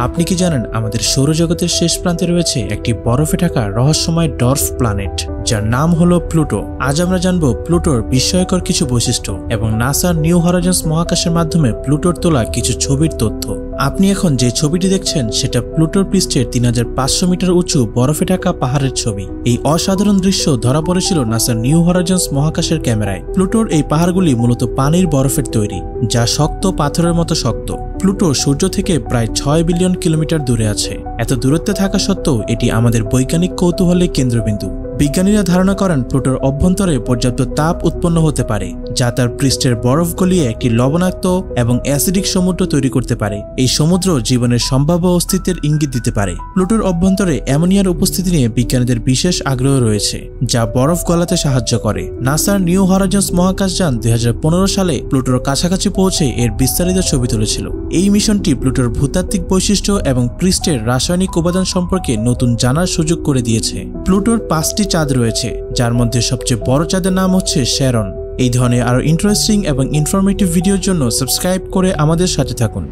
আপনি কি জানেন আমাদের সৌরজগতের শেষ প্রান্তে রয়েছে একটি বরফে ঢাকা রহস্যময় ডর্ফ প্ল্যানেট যার নাম হলো প্লুটো। আজ আমরা জানব প্লুটোর বিস্ময়কর কিছু বৈশিষ্ট্য এবং নাসার নিউ হরাইজন্স মহাকাশের মাধ্যমে প্লুটোর তোলা কিছু ছবির তথ্য। আপনি এখন যে ছবিটি দেখছেন সেটা প্লুটোর পৃষ্ঠের 3500 মিটার উঁচু বরফে ঢাকা পাহাড়ের ছবি। এই অসাধারণ দৃশ্য ধরা পড়েছিল নাসার নিউ হরাইজন্স মহাকাশের ক্যামেরায়। প্লুটোর এই পাহাড়গুলি মূলত পানির বরফের তৈরি, যা শক্ত পাথরের মতো শক্ত। প্লুটো সূর্য থেকে প্রায় 6 বিলিয়ন কিলোমিটার দূরে আছে। এত দূরত্বে থাকা সত্ত্বেও এটি আমাদের বৈজ্ঞানিক কৌতূহলের কেন্দ্রবিন্দু। বিজ্ঞানীরা ধারণা করেন প্লুটোর অভ্যন্তরে পর্যাপ্ত তাপ উৎপন্ন হতে পারে, যা তার পৃষ্ঠের বরফ গলিয়ে একটি লবণাক্ত এবং অ্যাসিডিক সমুদ্র তৈরি করতে পারে। এই সমুদ্র জীবনের সম্ভাব্য অস্তিত্বের ইঙ্গিত দিতে পারে। প্লুটোর অভ্যন্তরে অ্যামোনিয়ার উপস্থিতি নিয়ে বিজ্ঞানীদের বিশেষ আগ্রহ রয়েছে, যা বরফ গলাতে সাহায্য করে। নাসার নিউ হরাইজন্স মহাকাশযান 2015 সালে প্লুটোর কাছাকাছি পৌঁছে এর বিস্তারিত ছবি তুলেছিল। এই মিশনটি প্লুটোর ভূতাত্ত্বিক বৈশিষ্ট্য এবং পৃষ্ঠের রাসায়নিক উপাদান সম্পর্কে নতুন জানার সুযোগ করে দিয়েছে। প্লুটোর 5টি চাঁদ রয়েছে, যার মধ্যে সবচেয়ে বড় চাঁদের নাম হচ্ছে শ্যারন। এই ধরনের আরো ইন্টারেস্টিং এবং ইনফরমেটিভ ভিডিওর জন্য সাবস্ক্রাইব করে আমাদের সাথে থাকুন।